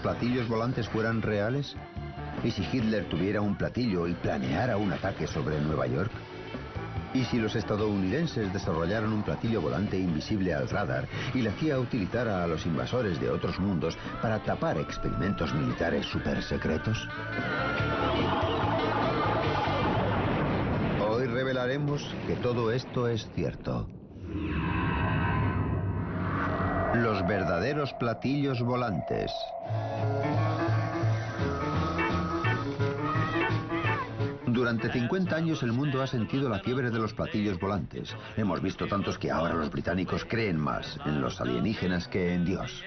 platillos volantes fueran reales? ¿Y si Hitler tuviera un platillo y planeara un ataque sobre Nueva York? ¿Y si los estadounidenses desarrollaran un platillo volante invisible al radar y la CIA utilizara a los invasores de otros mundos para tapar experimentos militares supersecretos? Hoy revelaremos que todo esto es cierto. Los verdaderos platillos volantes. Durante 50 años el mundo ha sentido la fiebre de los platillos volantes. Hemos visto tantos que ahora los británicos creen más en los alienígenas que en Dios.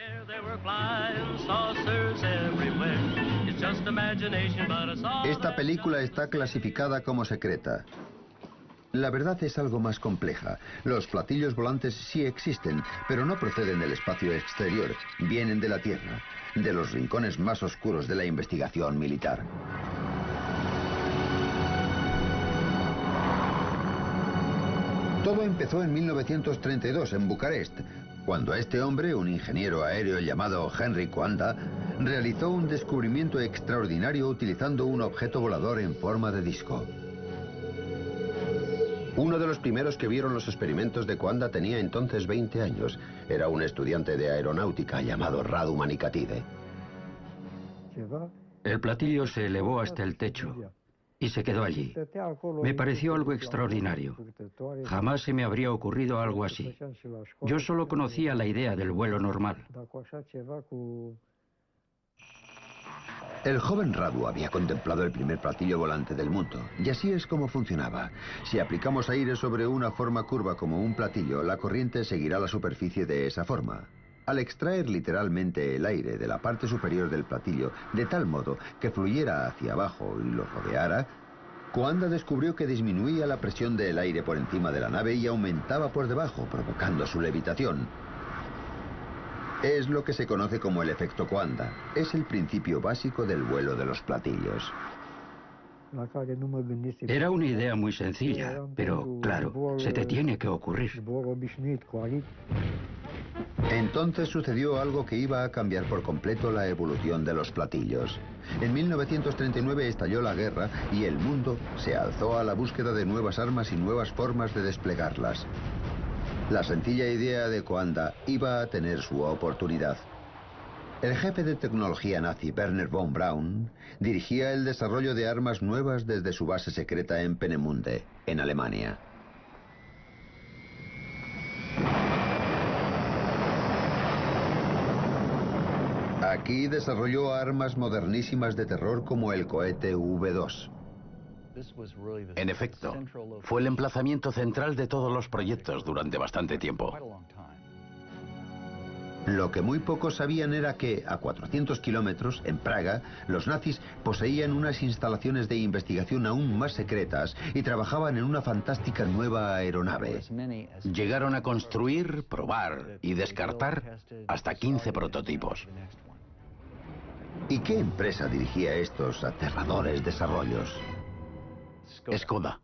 Esta película está clasificada como secreta. La verdad es algo más compleja. Los platillos volantes sí existen, pero no proceden del espacio exterior. Vienen de la Tierra, de los rincones más oscuros de la investigación militar. Todo empezó en 1932 en Bucarest, cuando este hombre, un ingeniero aéreo llamado Henry Coanda, realizó un descubrimiento extraordinario utilizando un objeto volador en forma de disco. Uno de los primeros que vieron los experimentos de Coanda tenía entonces 20 años. Era un estudiante de aeronáutica llamado Radu Manikatide. El platillo se elevó hasta el techo y se quedó allí. Me pareció algo extraordinario. Jamás se me habría ocurrido algo así. Yo solo conocía la idea del vuelo normal. El joven Radu había contemplado el primer platillo volante del mundo, y así es como funcionaba. Si aplicamos aire sobre una forma curva como un platillo, la corriente seguirá la superficie de esa forma. Al extraer literalmente el aire de la parte superior del platillo, de tal modo que fluyera hacia abajo y lo rodeara, Coanda descubrió que disminuía la presión del aire por encima de la nave y aumentaba por debajo, provocando su levitación. Es lo que se conoce como el efecto Coanda. Es el principio básico del vuelo de los platillos. Era una idea muy sencilla, pero claro, se te tiene que ocurrir. Entonces sucedió algo que iba a cambiar por completo la evolución de los platillos. En 1939 estalló la guerra y el mundo se alzó a la búsqueda de nuevas armas y nuevas formas de desplegarlas. La sencilla idea de Coanda iba a tener su oportunidad. El jefe de tecnología nazi, Werner von Braun, dirigía el desarrollo de armas nuevas desde su base secreta en Peenemünde, en Alemania. Aquí desarrolló armas modernísimas de terror como el cohete V2. En efecto, fue el emplazamiento central de todos los proyectos durante bastante tiempo. Lo que muy pocos sabían era que, a 400 kilómetros, en Praga, los nazis poseían unas instalaciones de investigación aún más secretas y trabajaban en una fantástica nueva aeronave. Llegaron a construir, probar y descartar hasta 15 prototipos. ¿Y qué empresa dirigía estos aterradores desarrollos? Skoda.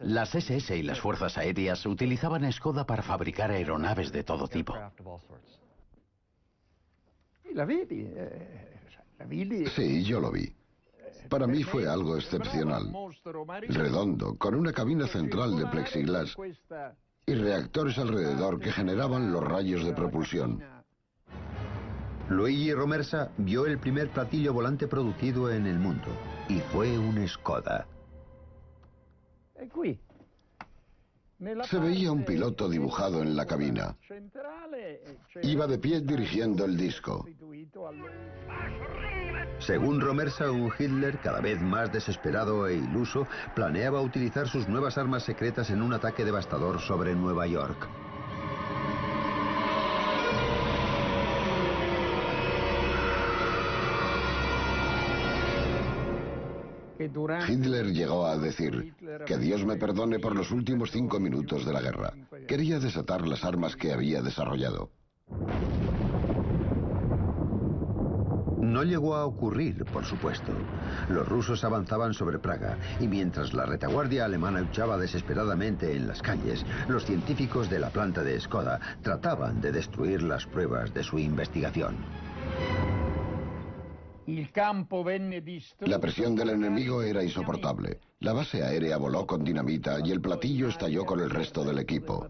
Las SS y las fuerzas aéreas utilizaban Skoda para fabricar aeronaves de todo tipo. Sí, yo lo vi. Para mí fue algo excepcional. Redondo, con una cabina central de plexiglas y reactores alrededor que generaban los rayos de propulsión. Luigi Romersa vio el primer platillo volante producido en el mundo, y fue un Skoda. Se veía un piloto dibujado en la cabina. Iba de pie dirigiendo el disco. Según Romersa, un Hitler cada vez más desesperado e iluso planeaba utilizar sus nuevas armas secretas en un ataque devastador sobre Nueva York. Hitler llegó a decir: que Dios me perdone por los últimos 5 minutos de la guerra. Quería desatar las armas que había desarrollado. No llegó a ocurrir, por supuesto. Los rusos avanzaban sobre Praga y mientras la retaguardia alemana luchaba desesperadamente en las calles, los científicos de la planta de Skoda trataban de destruir las pruebas de su investigación. La presión del enemigo era insoportable. La base aérea voló con dinamita y el platillo estalló con el resto del equipo.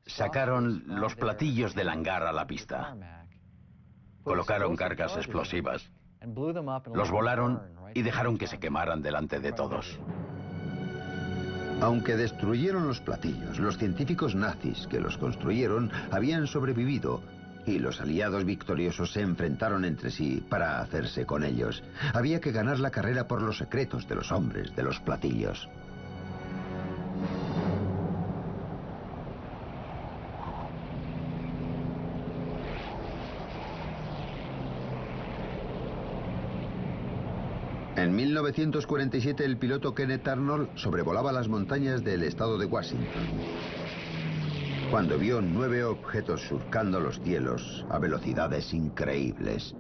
Sacaron los platillos del hangar a la pista. Colocaron cargas explosivas. Los volaron y dejaron que se quemaran delante de todos. Aunque destruyeron los platillos, los científicos nazis que los construyeron habían sobrevivido y los aliados victoriosos se enfrentaron entre sí para hacerse con ellos. Había que ganar la carrera por los secretos de los hombres de los platillos. En 1947 el piloto Kenneth Arnold sobrevolaba las montañas del estado de Washington, cuando vio 9 objetos surcando los cielos a velocidades increíbles.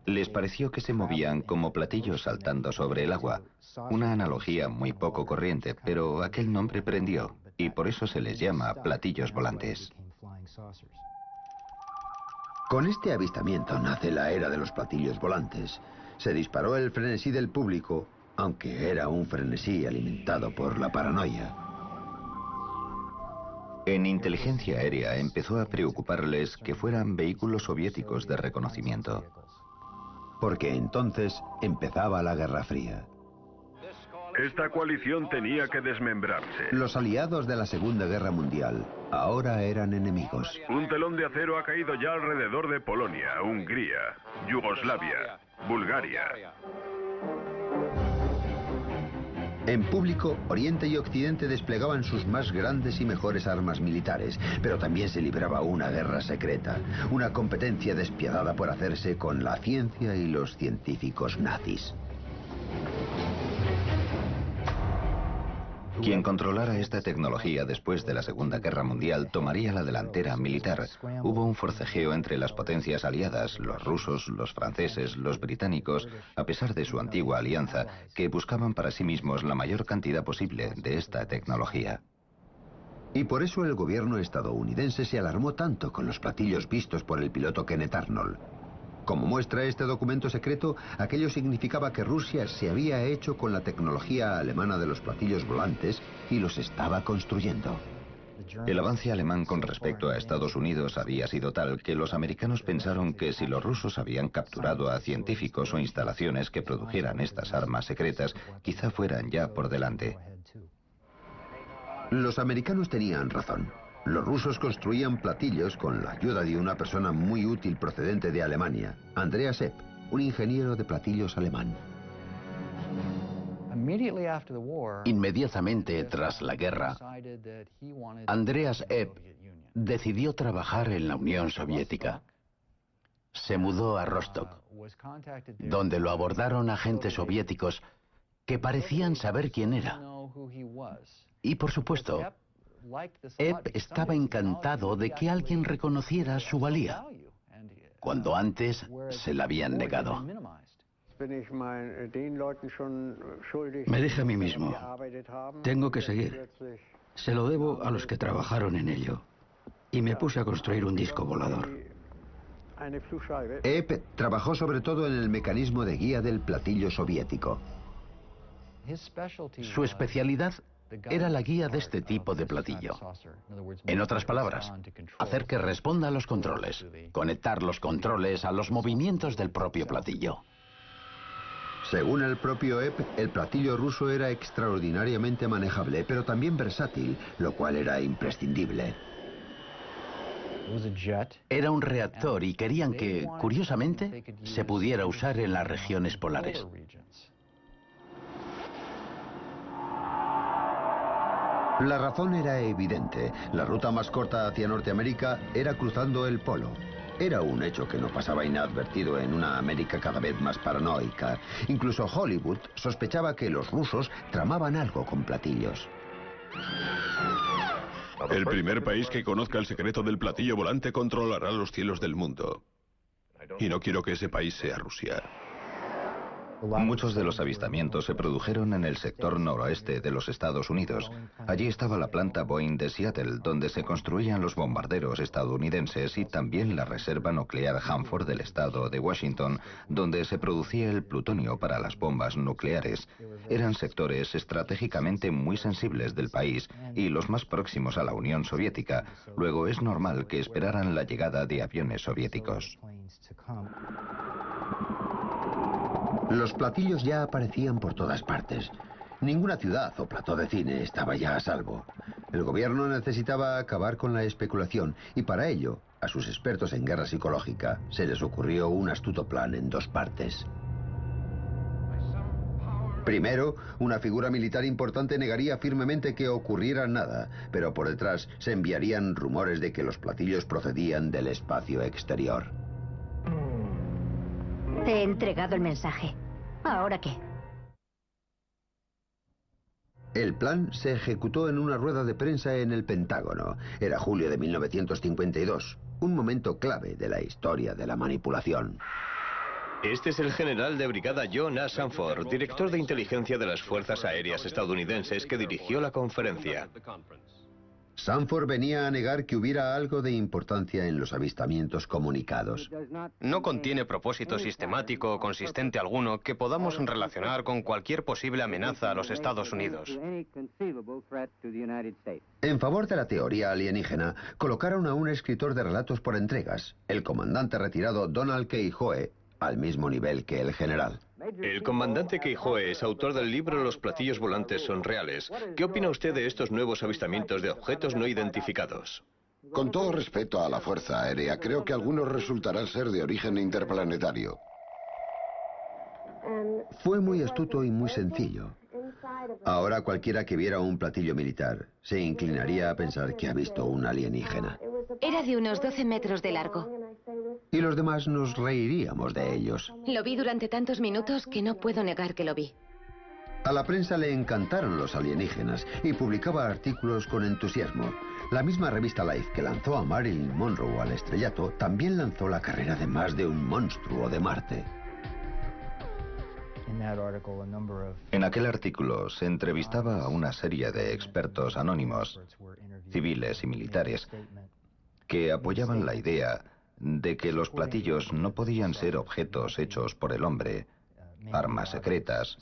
Les pareció que se movían como platillos saltando sobre el agua, una analogía muy poco corriente, pero aquel nombre prendió y por eso se les llama platillos volantes. Con este avistamiento nace la era de los platillos volantes. Se disparó el frenesí del público, aunque era un frenesí alimentado por la paranoia. En inteligencia aérea empezó a preocuparles que fueran vehículos soviéticos de reconocimiento. Porque entonces empezaba la Guerra Fría. Esta coalición tenía que desmembrarse. Los aliados de la Segunda Guerra Mundial ahora eran enemigos. Un telón de acero ha caído ya alrededor de Polonia, Hungría, Yugoslavia, Bulgaria. En público, Oriente y Occidente desplegaban sus más grandes y mejores armas militares, pero también se libraba una guerra secreta, una competencia despiadada por hacerse con la ciencia y los científicos nazis. Quien controlara esta tecnología después de la Segunda Guerra Mundial tomaría la delantera militar. Hubo un forcejeo entre las potencias aliadas, los rusos, los franceses, los británicos, a pesar de su antigua alianza, que buscaban para sí mismos la mayor cantidad posible de esta tecnología. Y por eso el gobierno estadounidense se alarmó tanto con los platillos vistos por el piloto Kenneth Arnold. Como muestra este documento secreto, aquello significaba que Rusia se había hecho con la tecnología alemana de los platillos volantes y los estaba construyendo. El avance alemán con respecto a Estados Unidos había sido tal que los americanos pensaron que si los rusos habían capturado a científicos o instalaciones que produjeran estas armas secretas, quizá fueran ya por delante. Los americanos tenían razón. Los rusos construían platillos con la ayuda de una persona muy útil procedente de Alemania, Andreas Epp, un ingeniero de platillos alemán. Inmediatamente tras la guerra, Andreas Epp decidió trabajar en la Unión Soviética. Se mudó a Rostock, donde lo abordaron agentes soviéticos que parecían saber quién era. Y por supuesto, Epp estaba encantado de que alguien reconociera su valía, cuando antes se la habían negado. Me dije a mí mismo, tengo que seguir. Se lo debo a los que trabajaron en ello. Y me puse a construir un disco volador. Epp trabajó sobre todo en el mecanismo de guía del platillo soviético. Su especialidad era la guía de este tipo de platillo. En otras palabras, hacer que responda a los controles, conectar los controles a los movimientos del propio platillo. Según el propio Epp, el platillo ruso era extraordinariamente manejable, pero también versátil, lo cual era imprescindible. Era un reactor y querían que, curiosamente, se pudiera usar en las regiones polares. La razón era evidente. La ruta más corta hacia Norteamérica era cruzando el polo. Era un hecho que no pasaba inadvertido en una América cada vez más paranoica. Incluso Hollywood sospechaba que los rusos tramaban algo con platillos. El primer país que conozca el secreto del platillo volante controlará los cielos del mundo. Y no quiero que ese país sea Rusia. Muchos de los avistamientos se produjeron en el sector noroeste de los Estados Unidos. Allí estaba la planta Boeing de Seattle, donde se construían los bombarderos estadounidenses, y también la reserva nuclear Hanford del estado de Washington, donde se producía el plutonio para las bombas nucleares. Eran sectores estratégicamente muy sensibles del país y los más próximos a la Unión Soviética. Luego es normal que esperaran la llegada de aviones soviéticos. Los platillos ya aparecían por todas partes. Ninguna ciudad o plató de cine estaba ya a salvo. El gobierno necesitaba acabar con la especulación y para ello, a sus expertos en guerra psicológica, se les ocurrió un astuto plan en dos partes. Primero, una figura militar importante negaría firmemente que ocurriera nada, pero por detrás se enviarían rumores de que los platillos procedían del espacio exterior. Te he entregado el mensaje. ¿Ahora qué? El plan se ejecutó en una rueda de prensa en el Pentágono. Era julio de 1952, un momento clave de la historia de la manipulación. Este es el general de brigada John A. Sanford, director de inteligencia de las Fuerzas Aéreas estadounidenses, que dirigió la conferencia. Sanford venía a negar que hubiera algo de importancia en los avistamientos comunicados. No contiene propósito sistemático o consistente alguno que podamos relacionar con cualquier posible amenaza a los Estados Unidos. En favor de la teoría alienígena, colocaron a un escritor de relatos por entregas, el comandante retirado Donald Keyhoe, al mismo nivel que el general. El comandante Keyhoe es autor del libro Los platillos volantes son reales. ¿Qué opina usted de estos nuevos avistamientos de objetos no identificados? Con todo respeto a la Fuerza Aérea, creo que algunos resultarán ser de origen interplanetario. Fue muy astuto y muy sencillo. Ahora cualquiera que viera un platillo militar se inclinaría a pensar que ha visto un alienígena. Era de unos 12 metros de largo. Y los demás nos reiríamos de ellos. Lo vi durante tantos minutos que no puedo negar que lo vi. A la prensa le encantaron los alienígenas y publicaba artículos con entusiasmo. La misma revista Life que lanzó a Marilyn Monroe al estrellato también lanzó la carrera de más de un monstruo de Marte. En aquel artículo se entrevistaba a una serie de expertos anónimos, civiles y militares, que apoyaban la idea de que los platillos no podían ser objetos hechos por el hombre, armas secretas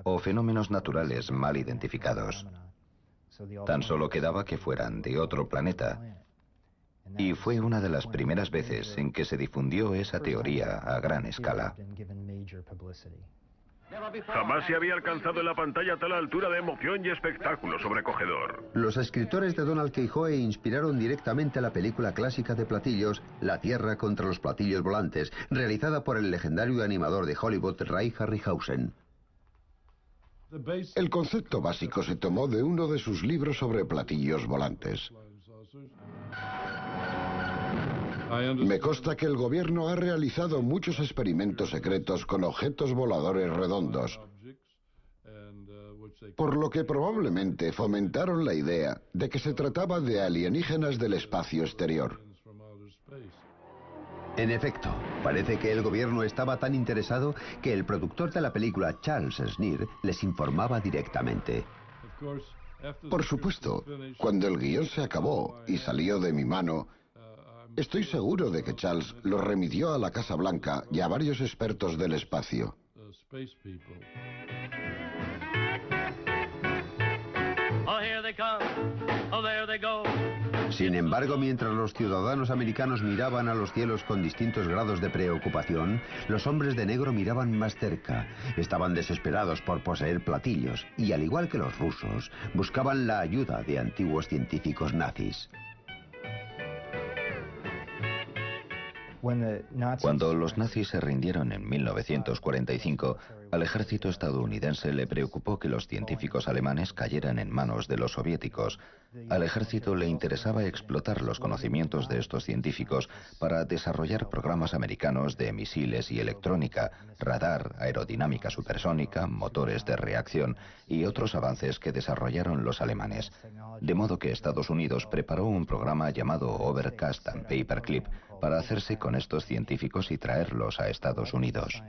o fenómenos naturales mal identificados. Tan solo quedaba que fueran de otro planeta. Y fue una de las primeras veces en que se difundió esa teoría a gran escala. Jamás se había alcanzado en la pantalla tal altura de emoción y espectáculo sobrecogedor. Los escritores de Donald Keyhoe inspiraron directamente la película clásica de platillos, La Tierra contra los platillos volantes, realizada por el legendario animador de Hollywood, Ray Harryhausen. El concepto básico se tomó de uno de sus libros sobre platillos volantes. Me consta que el gobierno ha realizado muchos experimentos secretos con objetos voladores redondos, por lo que probablemente fomentaron la idea de que se trataba de alienígenas del espacio exterior. En efecto, parece que el gobierno estaba tan interesado que el productor de la película, Charles Schneer, les informaba directamente. Por supuesto, cuando el guión se acabó y salió de mi mano, estoy seguro de que Charles lo remitió a la Casa Blanca y a varios expertos del espacio. Sin embargo, mientras los ciudadanos americanos miraban a los cielos con distintos grados de preocupación, los hombres de negro miraban más cerca. Estaban desesperados por poseer platillos y, al igual que los rusos, buscaban la ayuda de antiguos científicos nazis. Cuando los nazis se rindieron en 1945, al ejército estadounidense le preocupó que los científicos alemanes cayeran en manos de los soviéticos. Al ejército le interesaba explotar los conocimientos de estos científicos para desarrollar programas americanos de misiles y electrónica, radar, aerodinámica supersónica, motores de reacción y otros avances que desarrollaron los alemanes. De modo que Estados Unidos preparó un programa llamado Overcast and Paperclip para hacerse con estos científicos y traerlos a Estados Unidos.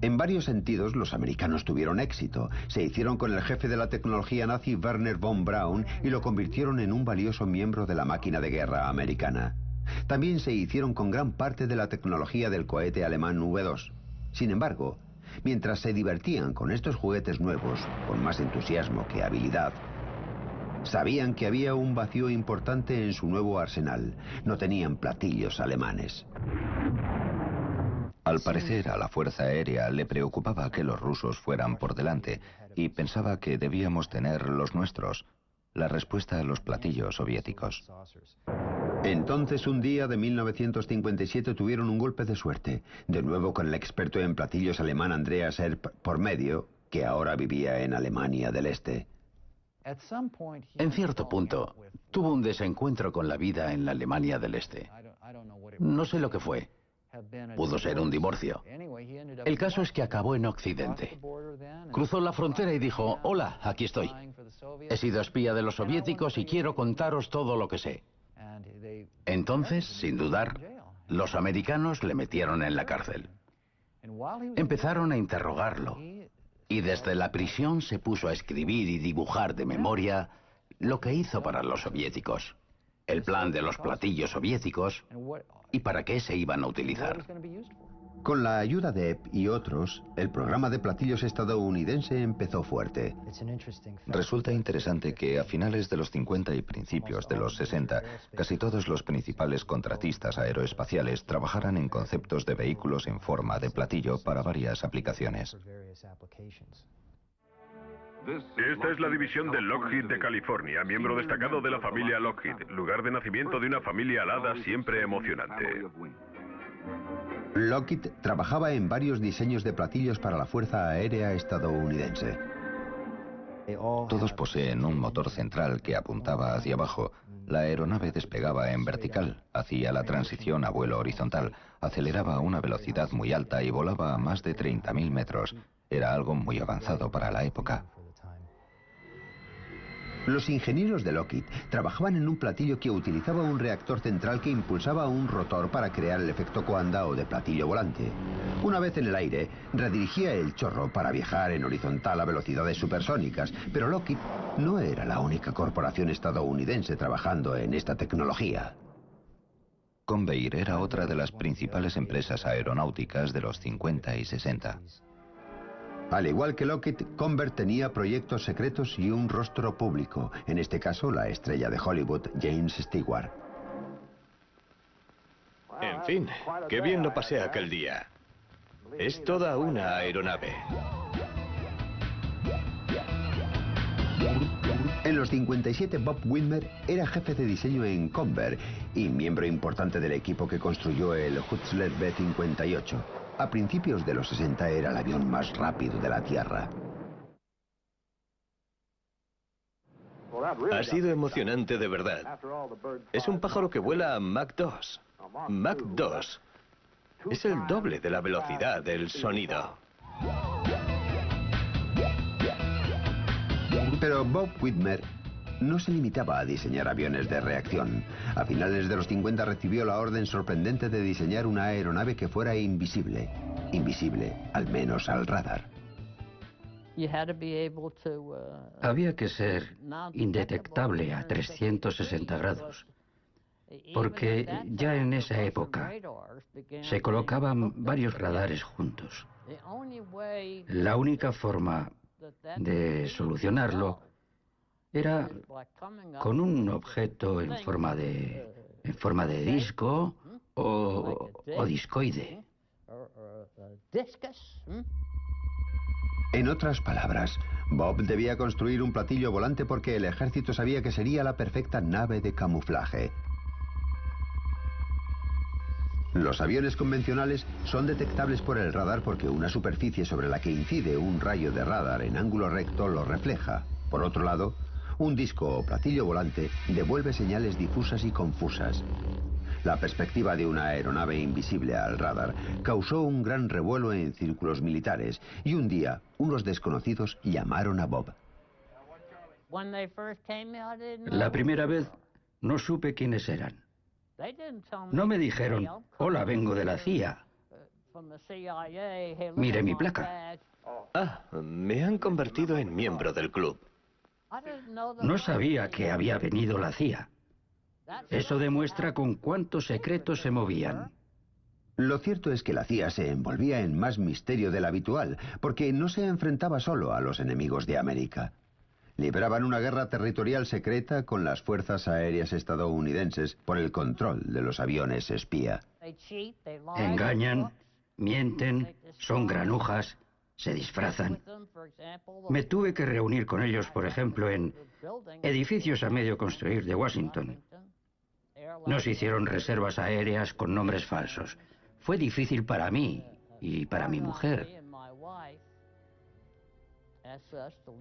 En varios sentidos, los americanos tuvieron éxito. Se hicieron con el jefe de la tecnología nazi, Wernher von Braun, y lo convirtieron en un valioso miembro de la máquina de guerra americana. También se hicieron con gran parte de la tecnología del cohete alemán V2. Sin embargo, mientras se divertían con estos juguetes nuevos, con más entusiasmo que habilidad, sabían que había un vacío importante en su nuevo arsenal. No tenían platillos alemanes. Al parecer, a la Fuerza Aérea le preocupaba que los rusos fueran por delante y pensaba que debíamos tener los nuestros, la respuesta a los platillos soviéticos. Entonces, un día de 1957 tuvieron un golpe de suerte, de nuevo con el experto en platillos alemán Andreas Erb por medio, que ahora vivía en Alemania del Este. En cierto punto, tuvo un desencuentro con la vida en la Alemania del Este. No sé lo que fue. Pudo ser un divorcio. El caso es que acabó en Occidente. Cruzó la frontera y dijo: hola, aquí estoy. He sido espía de los soviéticos y quiero contaros todo lo que sé. Entonces, sin dudar, los americanos le metieron en la cárcel. Empezaron a interrogarlo y desde la prisión se puso a escribir y dibujar de memoria lo que hizo para los soviéticos, el plan de los platillos soviéticos y para qué se iban a utilizar. Con la ayuda de Epp y otros, el programa de platillos estadounidense empezó fuerte. Resulta interesante que a finales de los 50 y principios de los 60, casi todos los principales contratistas aeroespaciales trabajaran en conceptos de vehículos en forma de platillo para varias aplicaciones. Esta es la división de Lockheed de California, miembro destacado de la familia Lockheed, lugar de nacimiento de una familia alada siempre emocionante. Lockheed trabajaba en varios diseños de platillos para la Fuerza Aérea estadounidense. Todos poseen un motor central que apuntaba hacia abajo. La aeronave despegaba en vertical, hacía la transición a vuelo horizontal, aceleraba a una velocidad muy alta y volaba a más de 30.000 metros. Era algo muy avanzado para la época. Los ingenieros de Lockheed trabajaban en un platillo que utilizaba un reactor central que impulsaba un rotor para crear el efecto coanda o de platillo volante. Una vez en el aire, redirigía el chorro para viajar en horizontal a velocidades supersónicas, pero Lockheed no era la única corporación estadounidense trabajando en esta tecnología. Convair era otra de las principales empresas aeronáuticas de los 50 y 60. Al igual que Lockheed, Convair tenía proyectos secretos y un rostro público, en este caso la estrella de Hollywood, James Stewart. En fin, qué bien lo pasé aquel día. Es toda una aeronave. En los 57, Bob Whitmer era jefe de diseño en Convair y miembro importante del equipo que construyó el Hutzler B-58. A principios de los 60 era el avión más rápido de la Tierra. Ha sido emocionante de verdad. Es un pájaro que vuela a Mach 2. Mach 2 es el doble de la velocidad del sonido. Pero Bob Whitmer no se limitaba a diseñar aviones de reacción. A finales de los 50 recibió la orden sorprendente de diseñar una aeronave que fuera invisible. Invisible, al menos al radar. Había que ser indetectable a 360 grados, porque ya en esa época se colocaban varios radares juntos. La única forma de solucionarlo era con un objeto en forma de disco o discoide. En otras palabras, Bob debía construir un platillo volante porque el ejército sabía que sería la perfecta nave de camuflaje. Los aviones convencionales son detectables por el radar porque una superficie sobre la que incide un rayo de radar en ángulo recto lo refleja. Por otro lado, un disco o platillo volante devuelve señales difusas y confusas. La perspectiva de una aeronave invisible al radar causó un gran revuelo en círculos militares y un día unos desconocidos llamaron a Bob. La primera vez no supe quiénes eran. No me dijeron, hola, vengo de la CIA. Mire mi placa. Ah, me han convertido en miembro del club. No sabía que había venido la CIA. Eso demuestra con cuántos secretos se movían. Lo cierto es que la CIA se envolvía en más misterio del habitual, porque no se enfrentaba solo a los enemigos de América. Libraban una guerra territorial secreta con las fuerzas aéreas estadounidenses por el control de los aviones espía. Engañan, mienten, son granujas, se disfrazan. Me tuve que reunir con ellos, por ejemplo, en edificios a medio construir de Washington. Nos hicieron reservas aéreas con nombres falsos. Fue difícil para mí y para mi mujer.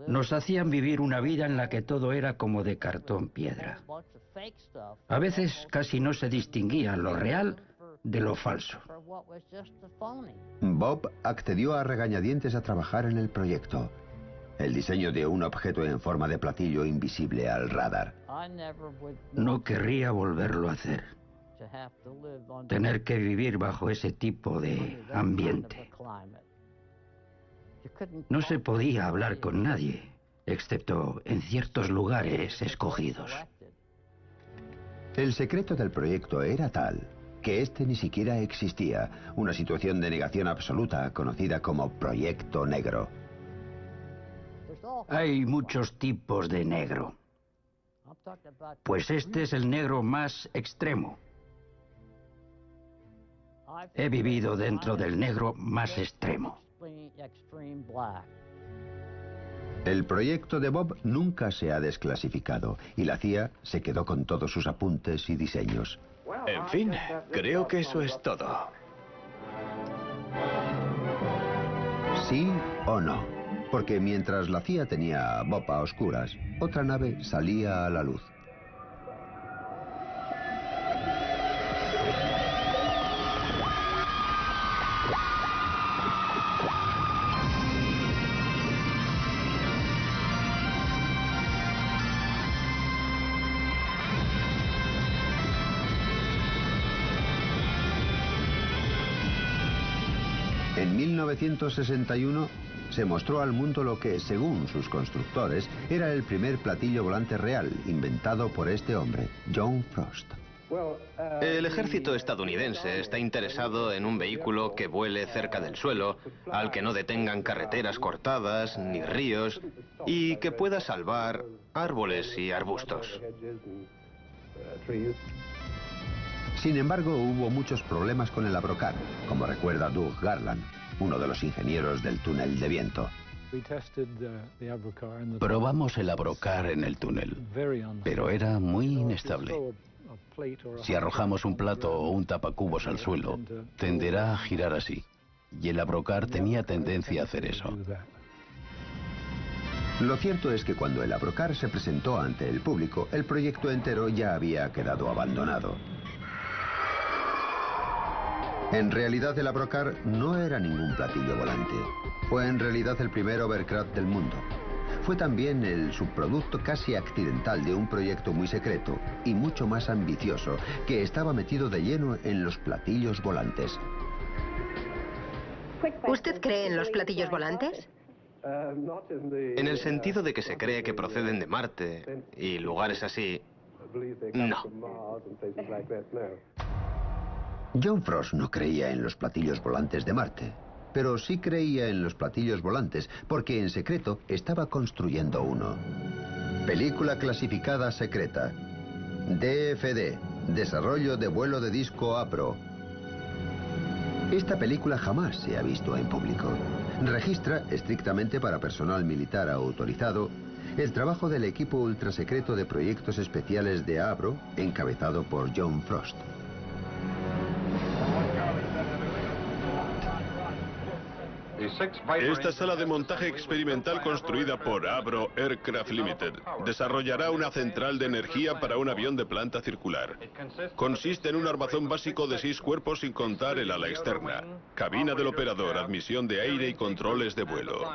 Nos hacían vivir una vida en la que todo era como de cartón piedra. A veces casi no se distinguía lo real de lo falso. Bob accedió a regañadientes a trabajar en el proyecto. El diseño de un objeto en forma de platillo invisible al radar. No querría volverlo a hacer. Tener que vivir bajo ese tipo de ambiente. No se podía hablar con nadie, excepto en ciertos lugares escogidos. El secreto del proyecto era tal que este ni siquiera existía, una situación de negación absoluta conocida como Proyecto Negro. Hay muchos tipos de negro. Pues este es el negro más extremo. He vivido dentro del negro más extremo. El proyecto de Bob nunca se ha desclasificado y la CIA se quedó con todos sus apuntes y diseños. En fin, creo que eso es todo. ¿Sí o no? Porque mientras la CIA tenía a Bob a oscuras, otra nave salía a la luz. En 1961 se mostró al mundo lo que, según sus constructores, era el primer platillo volante real inventado por este hombre, John Frost. El ejército estadounidense está interesado en un vehículo que vuele cerca del suelo, al que no detengan carreteras cortadas ni ríos y que pueda salvar árboles y arbustos. Sin embargo, hubo muchos problemas con el Abrocar, como recuerda Doug Garland, uno de los ingenieros del túnel de viento. Probamos el Abrocar en el túnel, pero era muy inestable. Si arrojamos un plato o un tapacubos al suelo, tenderá a girar así. Y el Abrocar tenía tendencia a hacer eso. Lo cierto es que cuando el Abrocar se presentó ante el público, el proyecto entero ya había quedado abandonado. En realidad el Abrocar no era ningún platillo volante. Fue en realidad el primer hovercraft del mundo. Fue también el subproducto casi accidental de un proyecto muy secreto y mucho más ambicioso que estaba metido de lleno en los platillos volantes. ¿Usted cree en los platillos volantes? En el sentido de que se cree que proceden de Marte y lugares así, no. John Frost no creía en los platillos volantes de Marte, pero sí creía en los platillos volantes porque en secreto estaba construyendo uno. Película clasificada secreta. DFD, desarrollo de vuelo de disco APRO. Esta película jamás se ha visto en público. Registra, estrictamente para personal militar autorizado, el trabajo del equipo ultrasecreto de proyectos especiales de ABRO, encabezado por John Frost. Esta sala de montaje experimental construida por Avro Aircraft Limited desarrollará una central de energía para un avión de planta circular. Consiste en un armazón básico de 6 cuerpos sin contar el ala externa, cabina del operador, admisión de aire y controles de vuelo.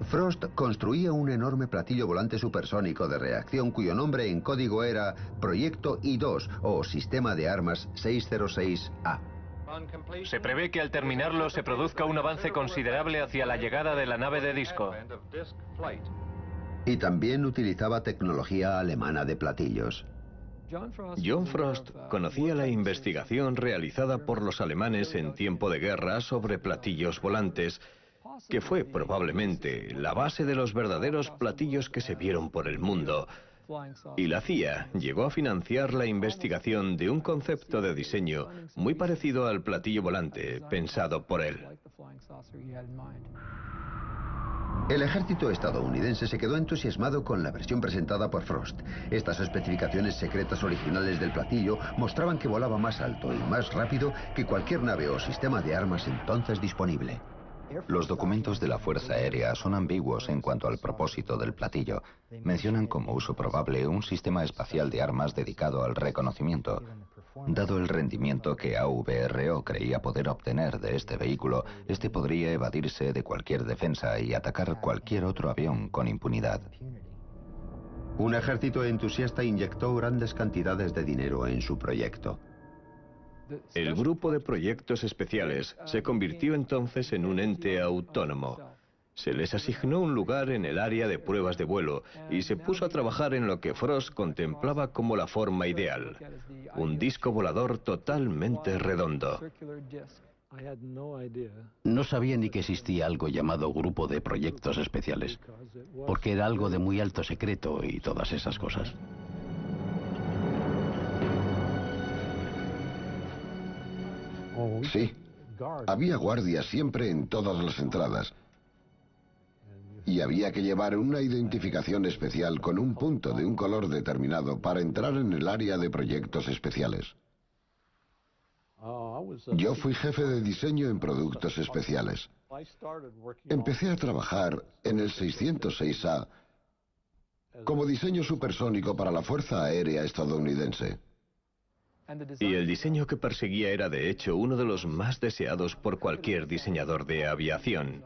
Frost construía un enorme platillo volante supersónico de reacción cuyo nombre en código era Proyecto I-2 o Sistema de Armas 606A. Se prevé que al terminarlo se produzca un avance considerable hacia la llegada de la nave de disco. Y también utilizaba tecnología alemana de platillos. John Frost conocía la investigación realizada por los alemanes en tiempo de guerra sobre platillos volantes, que fue probablemente la base de los verdaderos platillos que se vieron por el mundo. Y la CIA llegó a financiar la investigación de un concepto de diseño muy parecido al platillo volante pensado por él. El ejército estadounidense se quedó entusiasmado con la versión presentada por Frost. Estas especificaciones secretas originales del platillo mostraban que volaba más alto y más rápido que cualquier nave o sistema de armas entonces disponible. Los documentos de la Fuerza Aérea son ambiguos en cuanto al propósito del platillo. Mencionan como uso probable un sistema espacial de armas dedicado al reconocimiento. Dado el rendimiento que AVRO creía poder obtener de este vehículo, este podría evadirse de cualquier defensa y atacar cualquier otro avión con impunidad. Un ejército entusiasta inyectó grandes cantidades de dinero en su proyecto. El grupo de proyectos especiales se convirtió entonces en un ente autónomo. Se les asignó un lugar en el área de pruebas de vuelo y se puso a trabajar en lo que Frost contemplaba como la forma ideal, un disco volador totalmente redondo. No sabía ni que existía algo llamado grupo de proyectos especiales, porque era algo de muy alto secreto y todas esas cosas. Sí, había guardias siempre en todas las entradas. Y había que llevar una identificación especial con un punto de un color determinado para entrar en el área de proyectos especiales. Yo fui jefe de diseño en productos especiales. Empecé a trabajar en el 606A como diseño supersónico para la Fuerza Aérea estadounidense. Y el diseño que perseguía era de hecho uno de los más deseados por cualquier diseñador de aviación.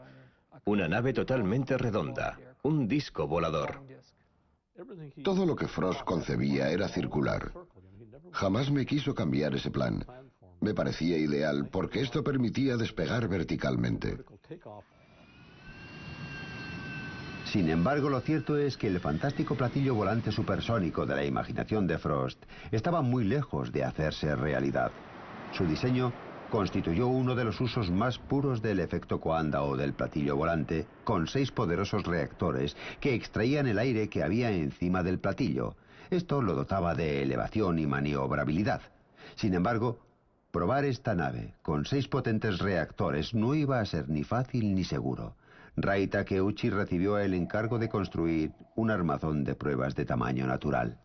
Una nave totalmente redonda, un disco volador. Todo lo que Frost concebía era circular. Jamás me quiso cambiar ese plan. Me parecía ideal porque esto permitía despegar verticalmente. Sin embargo, lo cierto es que el fantástico platillo volante supersónico de la imaginación de Frost estaba muy lejos de hacerse realidad. Su diseño constituyó uno de los usos más puros del efecto Coanda o del platillo volante, con 6 poderosos reactores que extraían el aire que había encima del platillo. Esto lo dotaba de elevación y maniobrabilidad. Sin embargo, probar esta nave con 6 potentes reactores no iba a ser ni fácil ni seguro. Rai Takeuchi recibió el encargo de construir un armazón de pruebas de tamaño natural.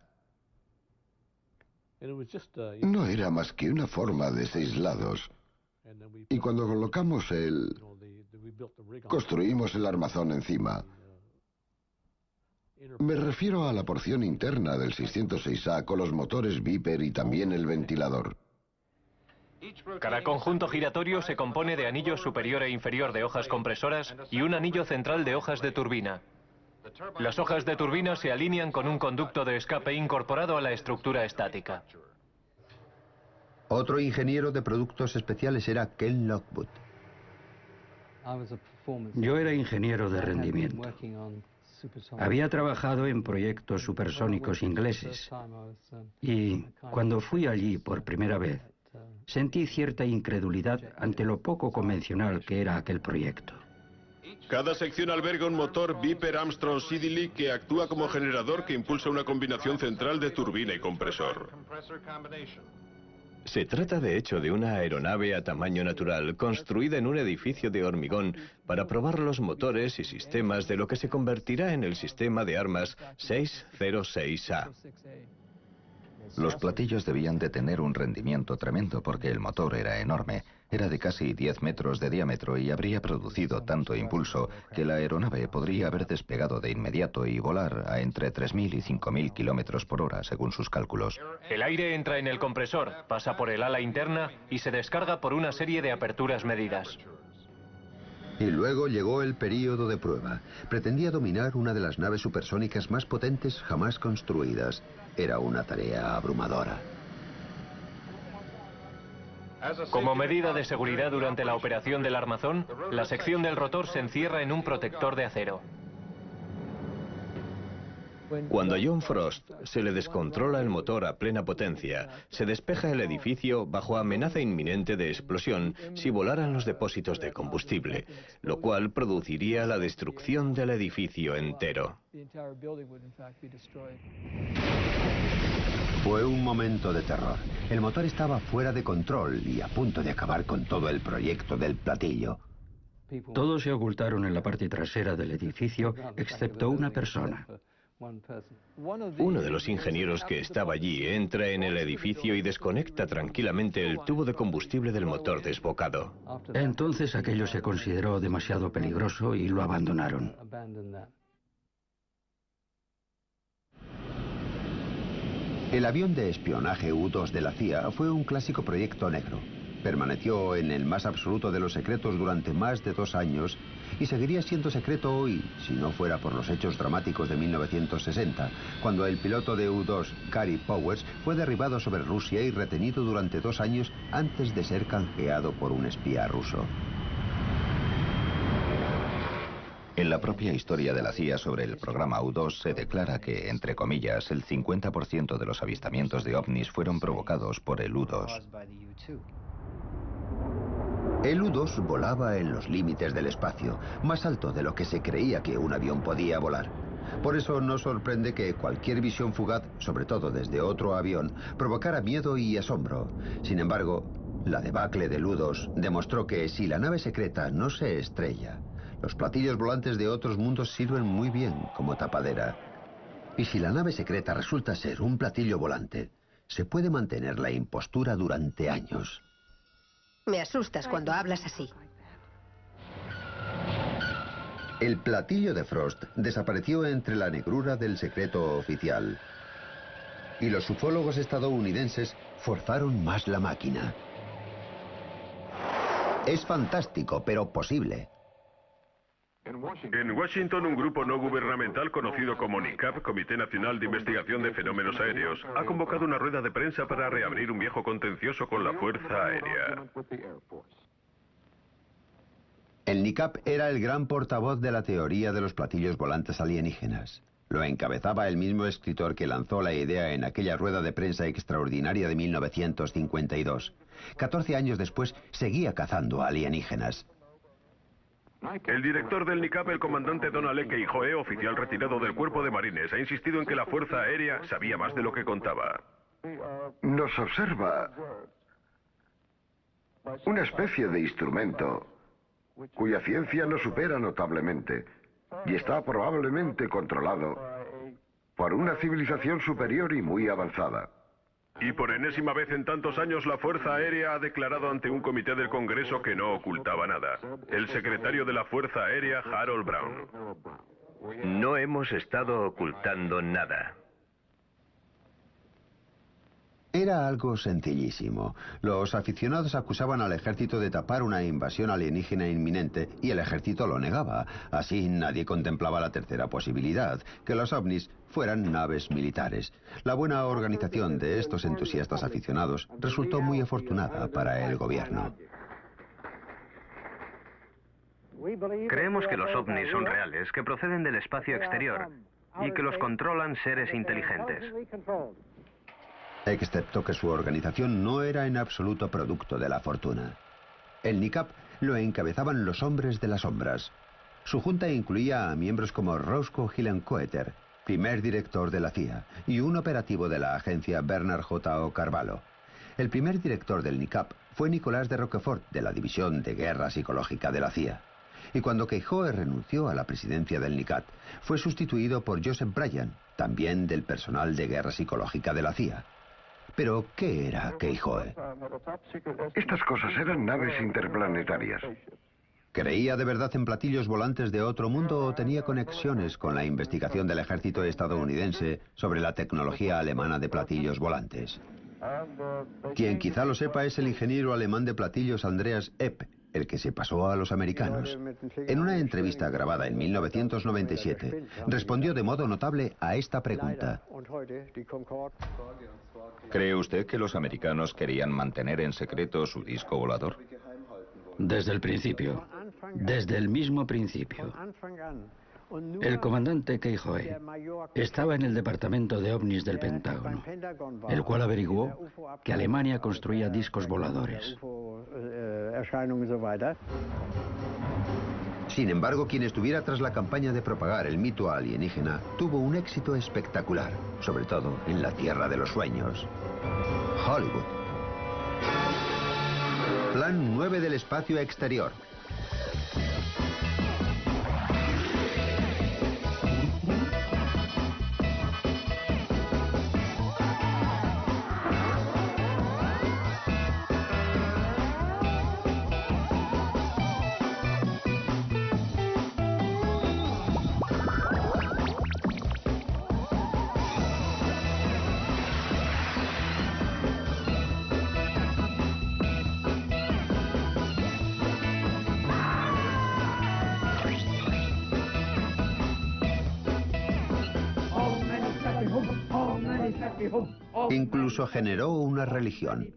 No era más que una forma de 6 lados. Y cuando colocamos construimos el armazón encima. Me refiero a la porción interna del 606A con los motores Viper y también el ventilador. Cada conjunto giratorio se compone de anillo superior e inferior de hojas compresoras y un anillo central de hojas de turbina. Las hojas de turbina se alinean con un conducto de escape incorporado a la estructura estática. Otro ingeniero de productos especiales era Ken Lockwood. Yo era ingeniero de rendimiento. Había trabajado en proyectos supersónicos ingleses y cuando fui allí por primera vez, sentí cierta incredulidad ante lo poco convencional que era aquel proyecto. Cada sección alberga un motor Viper Armstrong Siddeley que actúa como generador que impulsa una combinación central de turbina y compresor. Se trata de hecho de una aeronave a tamaño natural construida en un edificio de hormigón para probar los motores y sistemas de lo que se convertirá en el sistema de armas 606A. Los platillos debían de tener un rendimiento tremendo porque el motor era enorme. Era de casi 10 metros de diámetro y habría producido tanto impulso que la aeronave podría haber despegado de inmediato y volar a entre 3.000 y 5.000 kilómetros por hora, según sus cálculos. El aire entra en el compresor, pasa por el ala interna y se descarga por una serie de aperturas medidas. Y luego llegó el período de prueba. Pretendía dominar una de las naves supersónicas más potentes jamás construidas. Era una tarea abrumadora. Como medida de seguridad durante la operación del armazón, la sección del rotor se encierra en un protector de acero. Cuando a John Frost se le descontrola el motor a plena potencia, se despeja el edificio bajo amenaza inminente de explosión si volaran los depósitos de combustible, lo cual produciría la destrucción del edificio entero. Fue un momento de terror. El motor estaba fuera de control y a punto de acabar con todo el proyecto del platillo. Todos se ocultaron en la parte trasera del edificio, excepto una persona. Uno de los ingenieros que estaba allí entra en el edificio y desconecta tranquilamente el tubo de combustible del motor desbocado. Entonces aquello se consideró demasiado peligroso y lo abandonaron. El avión de espionaje U-2 de la CIA fue un clásico proyecto negro. Permaneció en el más absoluto de los secretos durante más de 2 años y seguiría siendo secreto hoy, si no fuera por los hechos dramáticos de 1960, cuando el piloto de U-2, Gary Powers, fue derribado sobre Rusia y retenido durante 2 años antes de ser canjeado por un espía ruso. En la propia historia de la CIA sobre el programa U-2 se declara que, entre comillas, el 50% de los avistamientos de ovnis fueron provocados por el U-2. El U-2 volaba en los límites del espacio, más alto de lo que se creía que un avión podía volar. Por eso no sorprende que cualquier visión fugaz, sobre todo desde otro avión, provocara miedo y asombro. Sin embargo, la debacle del U-2 demostró que si la nave secreta no se estrella, los platillos volantes de otros mundos sirven muy bien como tapadera. Y si la nave secreta resulta ser un platillo volante, se puede mantener la impostura durante años. Me asustas cuando hablas así. El platillo de Frost desapareció entre la negrura del secreto oficial. Y los ufólogos estadounidenses forzaron más la máquina. Es fantástico, pero posible. En Washington, un grupo no gubernamental conocido como NICAP, Comité Nacional de Investigación de Fenómenos Aéreos, ha convocado una rueda de prensa para reabrir un viejo contencioso con la Fuerza Aérea. El NICAP era el gran portavoz de la teoría de los platillos volantes alienígenas. Lo encabezaba el mismo escritor que lanzó la idea en aquella rueda de prensa extraordinaria de 1952. 14 años después, seguía cazando alienígenas. El director del NICAP, el comandante Donald E. Keijoe, oficial retirado del Cuerpo de Marines, ha insistido en que la Fuerza Aérea sabía más de lo que contaba. Nos observa una especie de instrumento cuya ciencia nos supera notablemente y está probablemente controlado por una civilización superior y muy avanzada. Y por enésima vez en tantos años, la Fuerza Aérea ha declarado ante un comité del Congreso que no ocultaba nada. El secretario de la Fuerza Aérea, Harold Brown. No hemos estado ocultando nada. Era algo sencillísimo. Los aficionados acusaban al ejército de tapar una invasión alienígena inminente y el ejército lo negaba. Así nadie contemplaba la tercera posibilidad, que los ovnis fueran naves militares. La buena organización de estos entusiastas aficionados resultó muy afortunada para el gobierno. Creemos que los ovnis son reales, que proceden del espacio exterior y que los controlan seres inteligentes. Excepto que su organización no era en absoluto producto de la fortuna. El NICAP lo encabezaban los hombres de las sombras. Su junta incluía a miembros como Roscoe Hillenkoetter, primer director de la CIA, y un operativo de la agencia Bernard J. O. Carvalho. El primer director del NICAP fue Nicolás de Roquefort, de la División de Guerra Psicológica de la CIA. Y cuando Keijoe renunció a la presidencia del NICAP, fue sustituido por Joseph Bryan, también del personal de Guerra Psicológica de la CIA. Pero, ¿qué era Keijoe? Estas cosas eran naves interplanetarias. ¿Creía de verdad en platillos volantes de otro mundo o tenía conexiones con la investigación del ejército estadounidense sobre la tecnología alemana de platillos volantes? Quien quizá lo sepa es el ingeniero alemán de platillos Andreas Epp, el que se pasó a los americanos. En una entrevista grabada en 1997, respondió de modo notable a esta pregunta. ¿Cree usted que los americanos querían mantener en secreto su disco volador? Desde el principio. Desde el mismo principio. El comandante Keyhoe estaba en el departamento de ovnis del Pentágono, el cual averiguó que Alemania construía discos voladores. Sin embargo, quien estuviera tras la campaña de propagar el mito alienígena tuvo un éxito espectacular, sobre todo en la Tierra de los Sueños, Hollywood. Plan 9 del espacio exterior. Incluso generó una religión.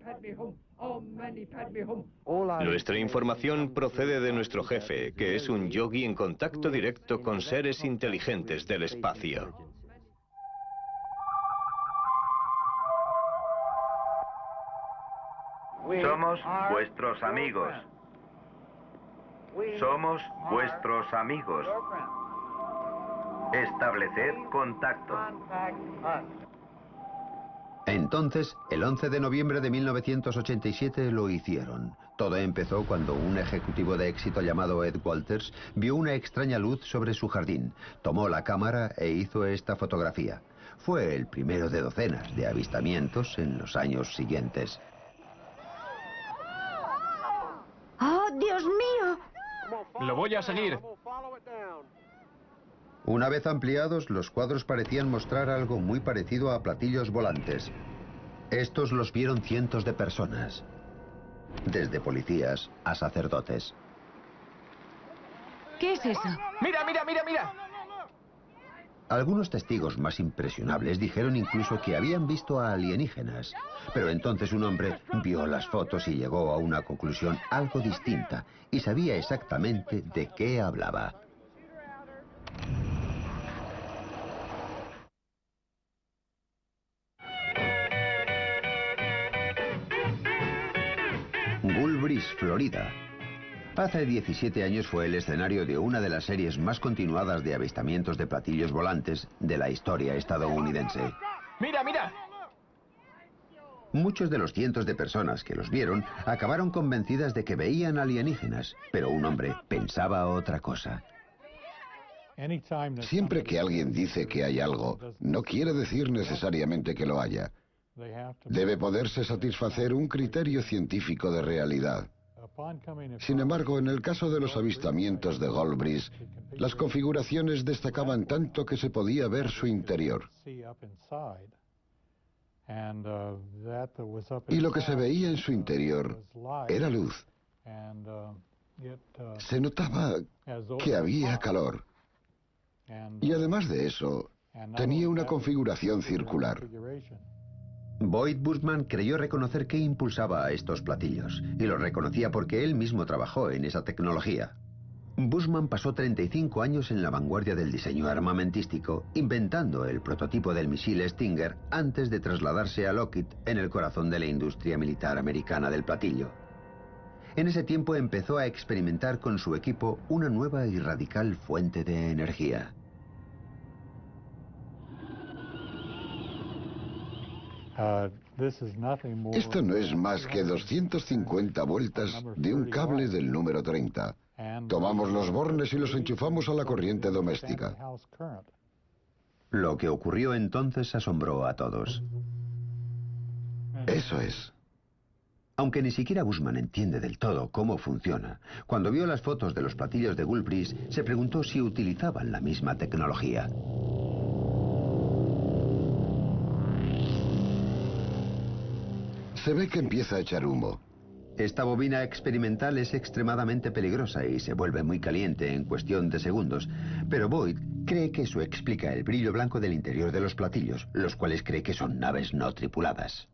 Nuestra información procede de nuestro jefe, que es un yogi en contacto directo con seres inteligentes del espacio. Somos vuestros amigos. Somos vuestros amigos. Estableced contacto. Entonces, el 11 de noviembre de 1987 lo hicieron. Todo empezó cuando un ejecutivo de éxito llamado Ed Walters vio una extraña luz sobre su jardín. Tomó la cámara e hizo esta fotografía. Fue el primero de docenas de avistamientos en los años siguientes. ¡Oh, Dios mío! Lo voy a seguir. Una vez ampliados, los cuadros parecían mostrar algo muy parecido a platillos volantes. Estos los vieron cientos de personas, desde policías a sacerdotes. ¿Qué es eso? ¡Mira, mira, mira, mira! Algunos testigos más impresionables dijeron incluso que habían visto a alienígenas. Pero entonces un hombre vio las fotos y llegó a una conclusión algo distinta y sabía exactamente de qué hablaba. Gulf Breeze, Florida. Hace 17 años fue el escenario de una de las series más continuadas de avistamientos de platillos volantes de la historia estadounidense. ¡Mira, mira! Muchos de los cientos de personas que los vieron acabaron convencidas de que veían alienígenas, pero un hombre pensaba otra cosa. Siempre que alguien dice que hay algo, no quiere decir necesariamente que lo haya. Debe poderse satisfacer un criterio científico de realidad. Sin embargo, en el caso de los avistamientos de Gulf Breeze, las configuraciones destacaban tanto que se podía ver su interior. Y lo que se veía en su interior era luz. Se notaba que había calor. Y además de eso, tenía una configuración circular. Boyd Bushman creyó reconocer qué impulsaba a estos platillos, y lo reconocía porque él mismo trabajó en esa tecnología. Bushman pasó 35 años en la vanguardia del diseño armamentístico, inventando el prototipo del misil Stinger antes de trasladarse a Lockheed, en el corazón de la industria militar americana del platillo. En ese tiempo empezó a experimentar con su equipo una nueva y radical fuente de energía. Esto no es más que 250 vueltas de un cable del número 30. Tomamos los bornes y los enchufamos a la corriente doméstica. Lo que ocurrió entonces asombró a todos. Eso es. Aunque ni siquiera Bushman entiende del todo cómo funciona, cuando vio las fotos de los platillos de Gulf Breeze, se preguntó si utilizaban la misma tecnología. Se ve que empieza a echar humo. Esta bobina experimental es extremadamente peligrosa y se vuelve muy caliente en cuestión de segundos, pero Boyd cree que eso explica el brillo blanco del interior de los platillos, los cuales cree que son naves no tripuladas.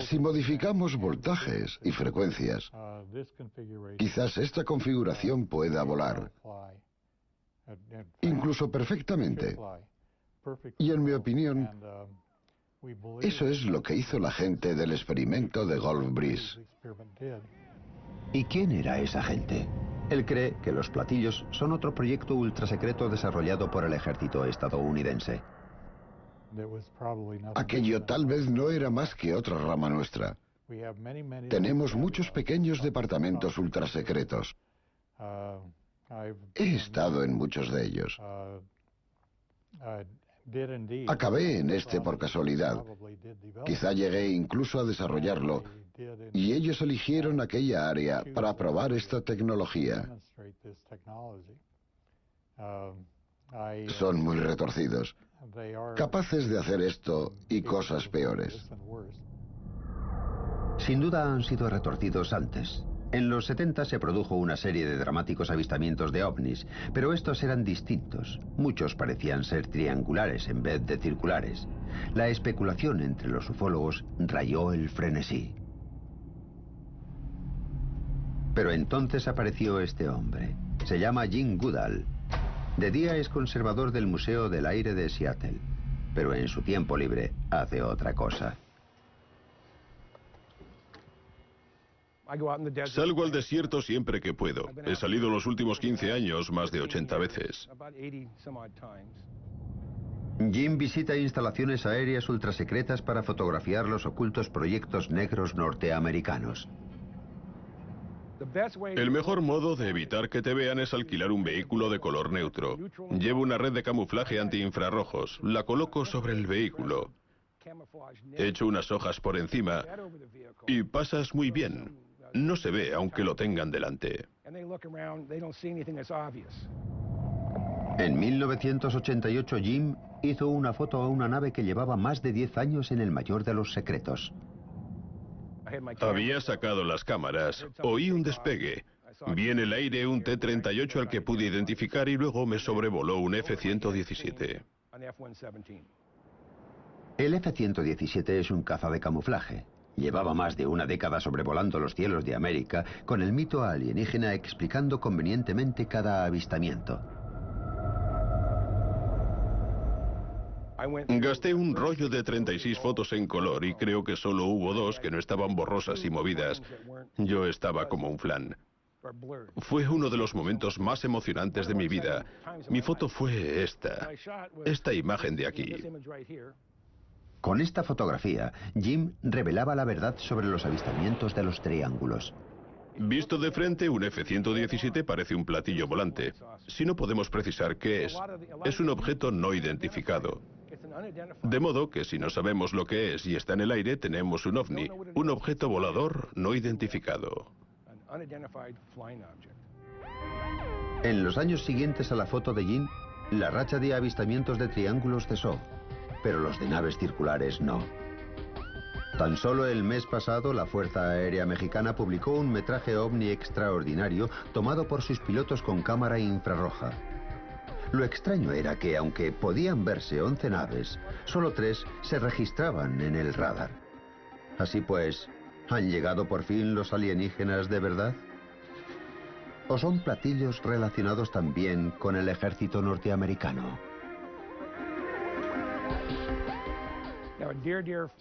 Si modificamos voltajes y frecuencias, quizás esta configuración pueda volar, incluso perfectamente. Y en mi opinión, eso es lo que hizo la gente del experimento de Gulf Breeze. ¿Y quién era esa gente? Él cree que los platillos son otro proyecto ultrasecreto desarrollado por el ejército estadounidense. Aquello tal vez no era más que otra rama nuestra. Tenemos muchos pequeños departamentos ultrasecretos. He estado en muchos de ellos. Acabé en este por casualidad. Quizá llegué incluso a desarrollarlo, y ellos eligieron aquella área para probar esta tecnología. Son muy retorcidos, capaces de hacer esto y cosas peores. Sin duda han sido retorcidos antes. En los 70 se produjo una serie de dramáticos avistamientos de ovnis, pero estos eran distintos. Muchos parecían ser triangulares en vez de circulares. La especulación entre los ufólogos rayó el frenesí. Pero entonces apareció este hombre. Se llama Jim Goodall. De día es conservador del Museo del Aire de Seattle, pero en su tiempo libre hace otra cosa. Salgo al desierto siempre que puedo. He salido los últimos 15 años más de 80 veces. Jim visita instalaciones aéreas ultrasecretas para fotografiar los ocultos proyectos negros norteamericanos. El mejor modo de evitar que te vean es alquilar un vehículo de color neutro. Llevo una red de camuflaje antiinfrarrojos. La coloco sobre el vehículo. Echo unas hojas por encima y pasas muy bien. No se ve aunque lo tengan delante. En 1988 Jim hizo una foto a una nave que llevaba más de 10 años en el mayor de los secretos. Había sacado las cámaras, oí un despegue. Vi en el aire un T-38 al que pude identificar y luego me sobrevoló un F-117. El F-117 es un caza de camuflaje. Llevaba más de una década sobrevolando los cielos de América con el mito alienígena explicando convenientemente cada avistamiento. Gasté un rollo de 36 fotos en color y creo que solo hubo 2 que no estaban borrosas y movidas. Yo estaba como un flan. Fue uno de los momentos más emocionantes de mi vida. Mi foto fue esta imagen de aquí. Con esta fotografía, Jim revelaba la verdad sobre los avistamientos de los triángulos. Visto de frente, un F-117 parece un platillo volante. Si no podemos precisar qué es un objeto no identificado. De modo que si no sabemos lo que es y está en el aire, tenemos un ovni, un objeto volador no identificado. En los años siguientes a la foto de Jim, la racha de avistamientos de triángulos cesó, pero los de naves circulares no. Tan solo el mes pasado, la Fuerza Aérea Mexicana publicó un metraje ovni extraordinario tomado por sus pilotos con cámara infrarroja. Lo extraño era que, aunque podían verse 11 naves, solo 3 se registraban en el radar. Así pues, ¿han llegado por fin los alienígenas de verdad? ¿O son platillos relacionados también con el ejército norteamericano?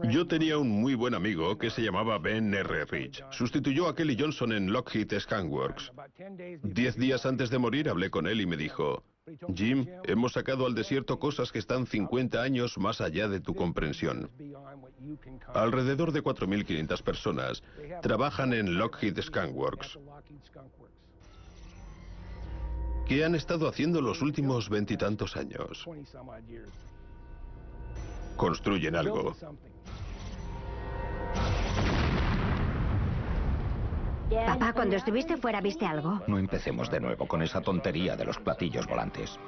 Yo tenía un muy buen amigo que se llamaba Ben R. Rich. Sustituyó a Kelly Johnson en Lockheed Skunk-Works. 10 días antes de morir hablé con él y me dijo: Jim, hemos sacado al desierto cosas que están 50 años más allá de tu comprensión. Alrededor de 4.500 personas trabajan en Lockheed Skunk-Works. ¿Qué han estado haciendo los últimos 20 y tantos años? Construyen algo. Papá, cuando estuviste fuera, ¿viste algo? No empecemos de nuevo con esa tontería de los platillos volantes.